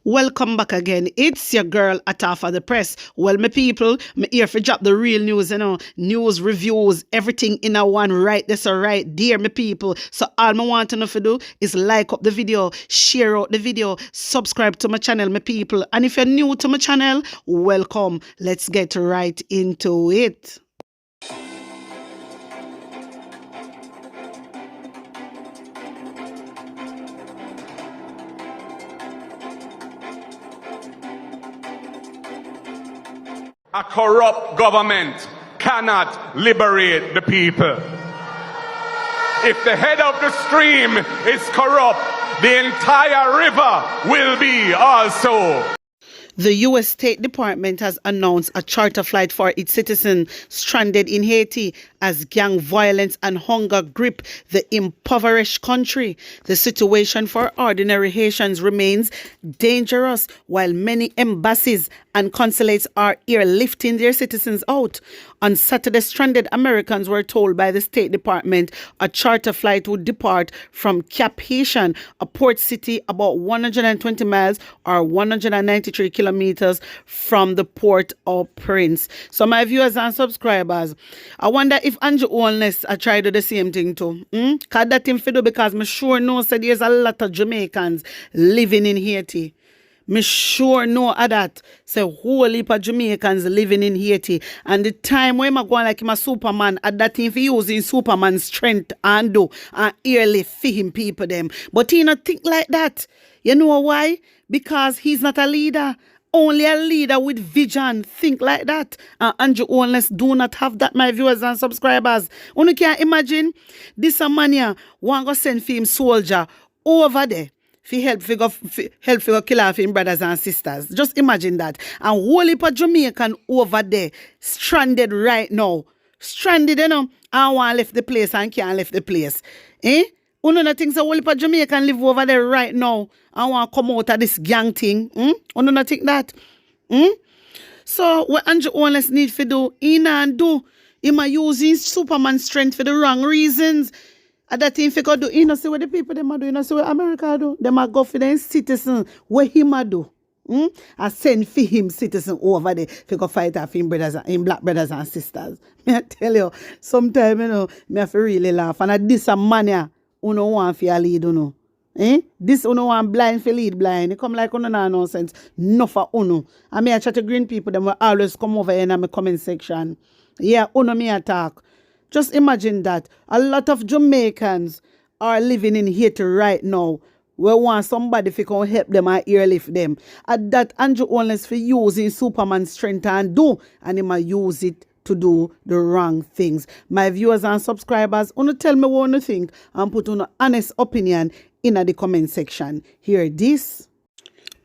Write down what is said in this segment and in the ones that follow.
Welcome back again. It's your girl Atafa the Press. Well, my people, me here for drop the real news, news, reviews, everything in a one right. That's all right, dear my people. So all I want to know for do is like up the video, share out the video, subscribe to my channel, my people. And if you're new to my channel, welcome. Let's get right into it. A corrupt government cannot liberate the people. If the head of the stream is corrupt, the entire river will be also. The U.S. State Department has announced a charter flight for its citizens stranded in Haiti as gang violence and hunger grip the impoverished country. The situation for ordinary Haitians remains dangerous while many embassies and consulates are airlifting their citizens out. On Saturday, stranded Americans were told by the State Department a charter flight would depart from Cap Haitian, a port city about 120 miles or 193 kilometers from the port of Prince. So my viewers and subscribers, I wonder if Andrew Holness I try to do the same thing too. Cause that him fiddle because me sure know that there's a lot of Jamaicans living in Haiti. Me sure know of that. Say whole heap of Jamaicans living in Haiti. And the time when I go like him a Superman, at that thing for using Superman's strength and do and early for him people them. But he not think like that. You know why? Because he's not a leader. Only a leader with vision think like that. And Andrew Holness do not have that, my viewers and subscribers. You can imagine this a man here want to send for him soldier over there. Help figure kill off him brothers and sisters. Just imagine that. And whole heap of Jamaican over there, stranded right now. Stranded, and want left the place and can't left the place. You know think so whole heap of Jamaican live over there right now and want come out of this gang thing. You know think that? So what Andrew Holness need to do, he and do. He might use his Superman strength for the wrong reasons. And that thing for do, you know, see what the people them do, you know, see what America do. They might go for them citizen, what him do. I send for him citizen over there for go fight off him brothers and him black brothers and sisters. I tell you, sometimes, you know, me have to really laugh. And this a mania, you know, want for lead, you know. This uno want blind for lead blind. It come like uno no nonsense. No for uno. I mean I try to green people, them will always come over here in my comment section. Yeah, uno me attack. Just imagine that. A lot of Jamaicans are living in Haiti right now. We want somebody to come help them and airlift them. At that, Andrew Holness for using Superman strength and do. And he might use it to do the wrong things. My viewers and subscribers, tell me what you think and put an honest opinion in the comment section. Hear this.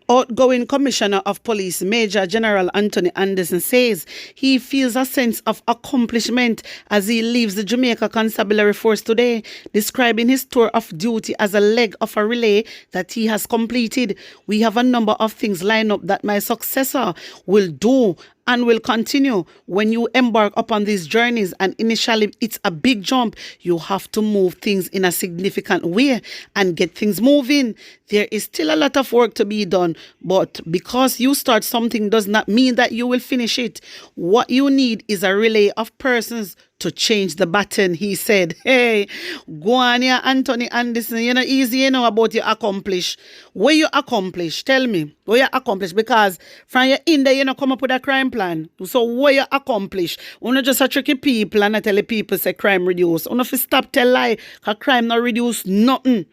Outgoing Commissioner of Police Major General Anthony Anderson says he feels a sense of accomplishment as he leaves the Jamaica Constabulary Force today, describing his tour of duty as a leg of a relay that he has completed. We have a number of things lined up that my successor will do and will continue. When you embark upon these journeys, and initially it's a big jump, you have to move things in a significant way and get things moving. There is still a lot of work to be done, but because you start something does not mean that you will finish it. What you need is a relay of persons to change the baton, he said. Hey, go on here, Anthony Anderson. You know, easy, you know, about your accomplish. What you accomplish? Tell me. What you accomplish? Because from your in there, you know, come up with a crime plan. So what you accomplish? You know, just a tricky people and I tell the people say crime reduce. You know, if you stop tell lie, because crime not reduce nothing.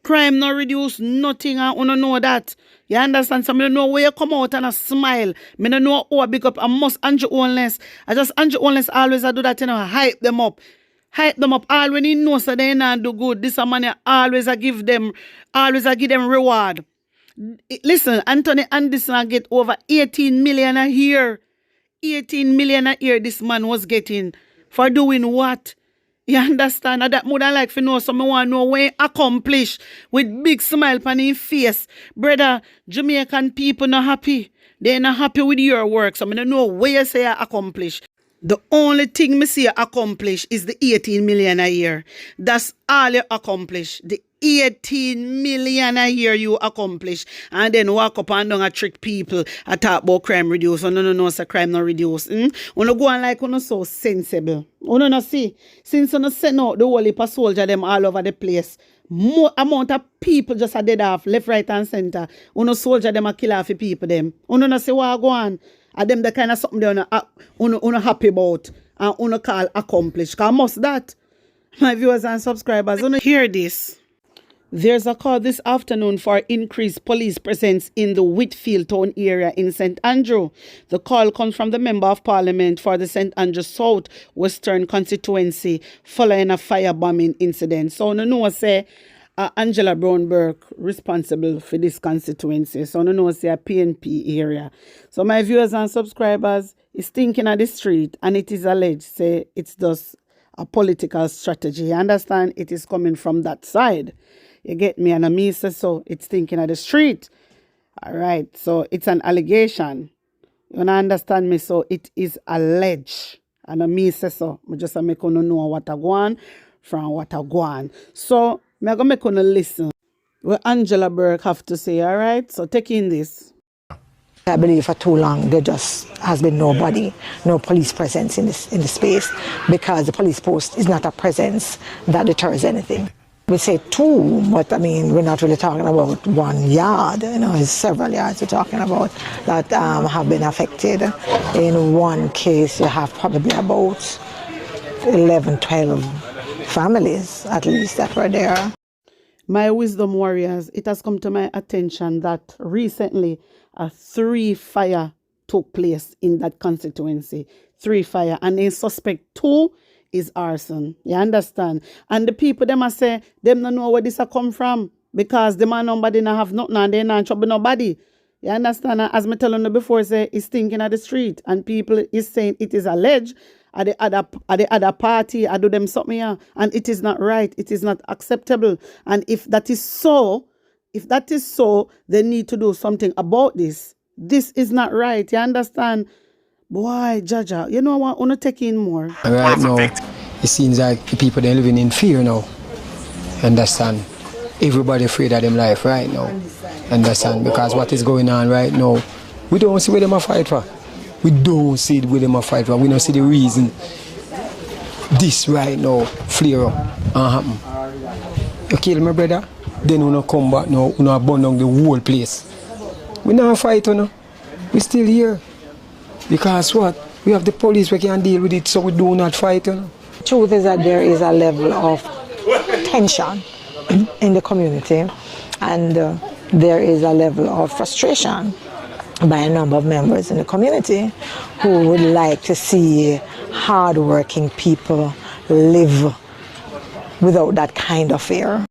Crime not reduce nothing, and you know that. You understand? So I don't know where you come out and a smile. I don't know how I big up. I must Andrew Holness. Andrew Holness always I do that, you know, hype them up. Hype them up. All when he knows that they not do good. This a man always I give them reward. Listen, Anthony Anderson I get over 18 million a year. 18 million a year this man was getting. For doing what? You understand? That more than like to know, so I want to know what he accomplished with big smile on his face. Brother, Jamaican people not happy. They're not happy with your work, so I don't know what you say you accomplished. The only thing me see you accomplish is the 18 million a year. That's all you accomplish. The 18 million a year you accomplish. And then walk up and down and trick people. I talk about crime reduce. No, so crime not reduce. Uno go on like uno so sensible. Uno no see. Since uno send out the whole heap of soldier them all over the place. More amount of people just are dead off, left, right, and center. Uno soldier them a kill off the people them. Uno no see what go on. And them the kind of something they uno happy about and uno call accomplish. Cause must that. My viewers and subscribers, uno hear this. There's a call this afternoon for increased police presence in the Whitfield town area in St. Andrew. The call comes from the Member of Parliament for the St. Andrew South Western constituency following a firebombing incident. So no know say Angela Brown Burke responsible for this constituency. So no know say a PNP area. So my viewers and subscribers is thinking of the street and it is alleged say it's just a political strategy. You understand? It is coming from that side. You get me? And a me say so it's thinking of the street. All right. So it's an allegation. You wanna understand me? So it is alleged. And a me say so. I just make you know what I go on from what I go on. So I'm gonna make you listen what Angela Burke have to say. All right. So take in this. I believe for too long there just has been nobody, no police presence in the space, because the police post is not a presence that deters anything. We say two, but I mean we're not really talking about 1 yard. You know, it's several yards we're talking about that have been affected. In one case, you have probably about 11, 12 families at least that were there. My wisdom warriors, it has come to my attention that recently 3 fire took place in that constituency. 3 fire, and they suspect 2 is arson. You understand? And the people them a say them don't know where this a come from because them and nobody not have nothing and they not trouble nobody. You understand? And as me telling you before, say it's thinking at the street and people is saying it is alleged at the other party, I do them something here, and it is not right. It is not acceptable. And if that is so, they need to do something about this. This is not right. You understand? Boy, Jaja, you know what? I want to take in more. Right now, it seems like the people they're living in fear now. Understand? Everybody afraid of them life right now. Understand? Because what is going on right now, we don't see where them a fight for. We don't see where them a fight for. We don't see the reason this right now flare up and happen. You kill my brother, then we don't come back now, we don't burn down the whole place. We not fight, you know. We still here. Because what? We have the police, we can deal with it, so we do not fight. You know? Truth is that there is a level of tension in the community, and there is a level of frustration by a number of members in the community who would like to see hardworking people live without that kind of fear.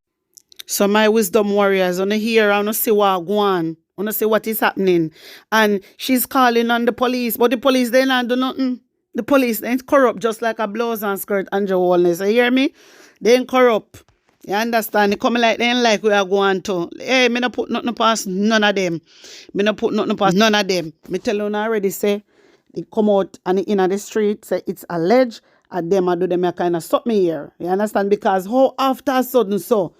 So my wisdom warriors, on here, I want to see what go on. I want to see what is happening. And she's calling on the police, but the police, they not do nothing. The police, they ain't corrupt just like a blouse and skirt and your wellness. You hear me? They ain't corrupt. You understand? They come like they ain't like we are going to. Hey, me not put nothing past none of them. Me not put nothing past none of them. Me tell you already, say, they come out and in the street, say it's alleged, and them I do them a kind of stop me here. You understand? Because how after a sudden so,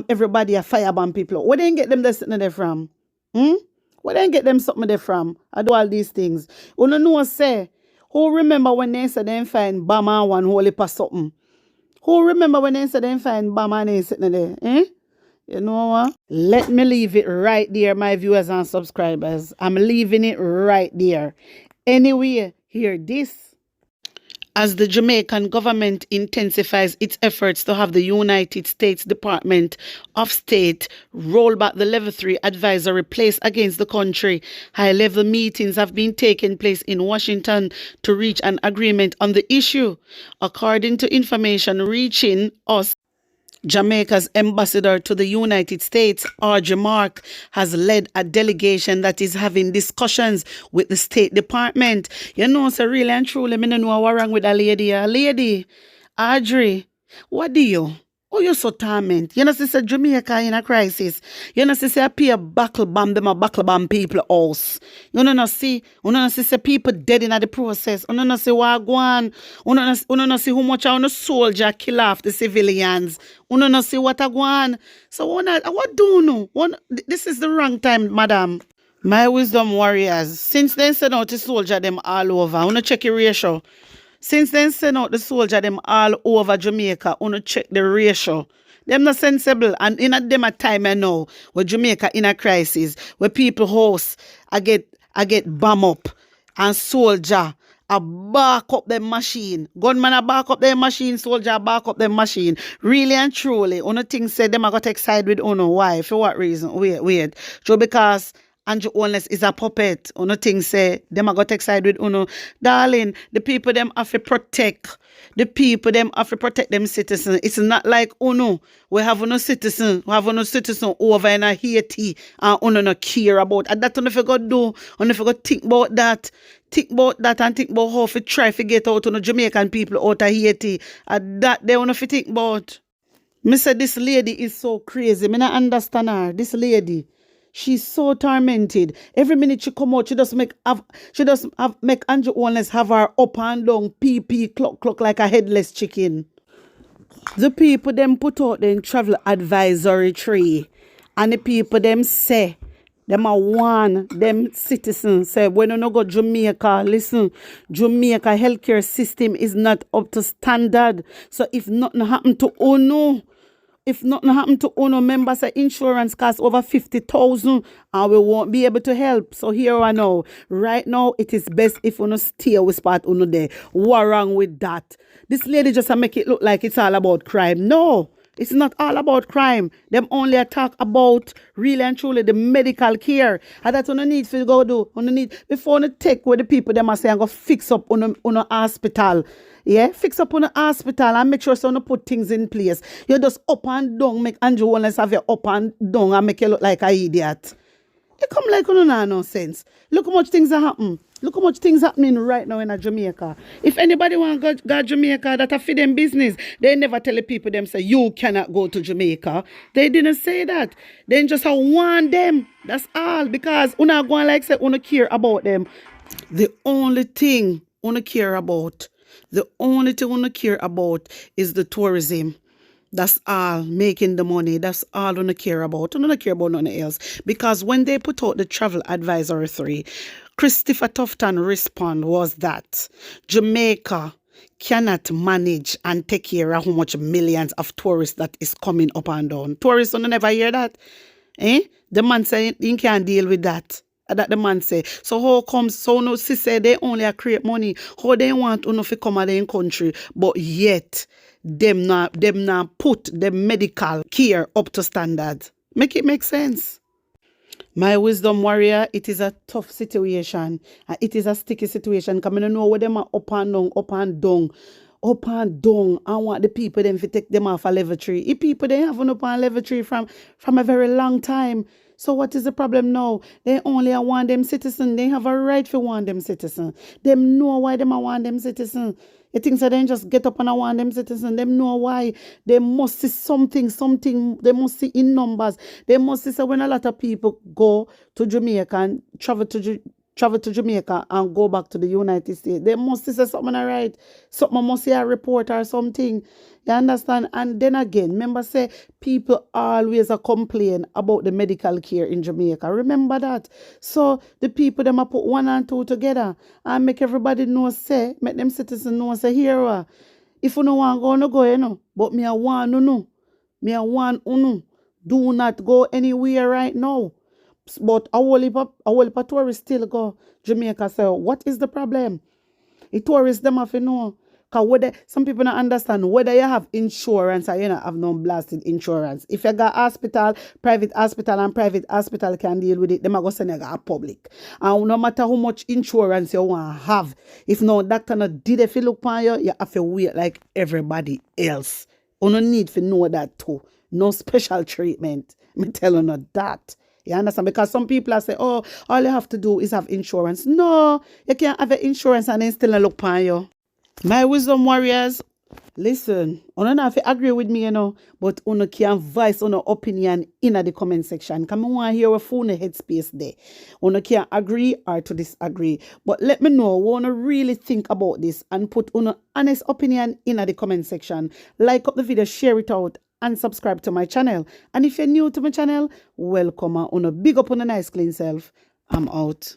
everybody a firebomb people. Where they get them something there from? Where they get them something there from? I do all these things. You know say, who remember when they said they find Bama one holy pass something? Who remember when they said they find Bama and they sitting there? You know what? Let me leave it right there, my viewers and subscribers. I'm leaving it right there. Anyway, hear this. As the Jamaican government intensifies its efforts to have the United States Department of State roll back the Level 3 advisory placed against the country, high-level meetings have been taking place in Washington to reach an agreement on the issue. According to information reaching us, Jamaica's ambassador to the United States, Audrey Mark, has led a delegation that is having discussions with the State Department. You know, so really and truly, I don't know what's wrong with a lady. Audrey, what do you? Oh, you're so torment. You know, say Jamaica in a crisis. You know, say a pay a buckle bomb them a buckle bomb people house. You know, see, you know, say people dead in the process. You know, see what go on. You know, see how much on the soldier kill off the civilians. You know, see what go on. So what do you know? This is the wrong time, madam. My wisdom warriors, since then send out the soldier them all over. I want to check your ratio. Since then send out the soldier them all over Jamaica, I want to check the ratio. Them not sensible, and in a them a time I know where Jamaica in a crisis, where people house I get bomb up and soldier a back up them machine. Gunman a back up their machine, soldier a back up them machine. Really and truly, one thing said them I got take side with Uno. Why? For what reason? Wait. So because Andrew Holness is a puppet. Uno thing say them a got take side with Uno. Darling, the people them have to protect. The people them have to protect them citizens. It's not like Uno. We have no citizen. We have no citizen over in a Haiti and Uno no care about. And that Uno for go do. Uno for go think about that. Think about that and think about how to try to get out on Jamaican people out of Haiti. And that they want to think about. Me say this lady is so crazy. Me not understand her. This lady. She's so tormented. Every minute she come out, she does make Andrew Holness have her up and down, pee cluck like a headless chicken. The people them put out the travel advisory tree, and the people them say, them a warn them citizens say when you no go Jamaica, listen, Jamaica healthcare system is not up to standard. So if nothing happen to Uno, if nothing happen to Uno members, insurance costs over 50,000 and we won't be able to help. So here I know. Right now, it is best if Uno stay with spot Uno there. What wrong with that? This lady just make it look like it's all about crime. No, it's not all about crime. Them only talk about really and truly the medical care. And that's what you need to go do. You need, before you take where the people them are saying go fix up on a hospital. Yeah, fix up on the hospital and make sure so you put things in place. You just up and down, make Andrew Holness have you up and down and make you look like an idiot. You come like you don't have no sense. Look how much things are happening. Look how much things happening right now in Jamaica. If anybody want to go Jamaica, that a for them business. They never tell the people them say you cannot go to Jamaica. They didn't say that. They just warn them. That's all. Because una going like say una care about them. The only thing una care about. The only thing we care about is the tourism. That's all, making the money. That's all we care about. We don't care about nothing else. Because when they put out the travel advisory 3, Christopher Tufton response was that Jamaica cannot manage and take care of how much millions of tourists that is coming up and down. Tourists don't never hear that. The man say he can't deal with that. That the man say. So how comes so no she say they only create money? How they want to come out in country, but yet them not put the medical care up to standard. Make it make sense. My wisdom warrior, it is a tough situation. And it is a sticky situation. Because I don't know where them are up and down. I want the people them to take them off a level 3. If people they have up on level 3 from a very long time. So what is the problem now? They only want them citizen. They have a right to want them citizen. Them know why them want them citizen. You think so they just get up and want them citizen. Them know why. They must see something. They must see in numbers. They must see so when a lot of people go to Jamaica and travel to Jamaica and go back to the United States. They must say something right. Something must say a report or something. You understand? And then again, remember say people always complain about the medical care in Jamaica. Remember that. So the people them put 1 and 2 together and make everybody know say, make them citizens know say here. If you no want go, no go, you know. But me I want no no. Me I want no. Do not go anywhere right now. But a whole heap of tourists still go Jamaica. So what is the problem? The tourists them have to know. Because some people don't understand whether you have insurance or you don't have no blasted insurance. If you got private hospital can deal with it, they are going to send you a public. And no matter how much insurance you want to have, if no doctor not did if you look on you, you have to wait like everybody else. You don't need to know that too. No special treatment. Me tell you not that. You understand? Because some people are say, oh, all you have to do is have insurance. No, you can't have insurance and then still look on you. My wisdom warriors, Listen, una not have to agree with me, but una can voice una opinion in the comment section. Come on, hear a phone headspace there. Una can agree or to disagree. But let me know what una really think about this and put una honest opinion in the comment section. Like up the video, share it out, and subscribe to my channel. And if you're new to my channel, welcome. Una big up on a nice clean self. I'm out.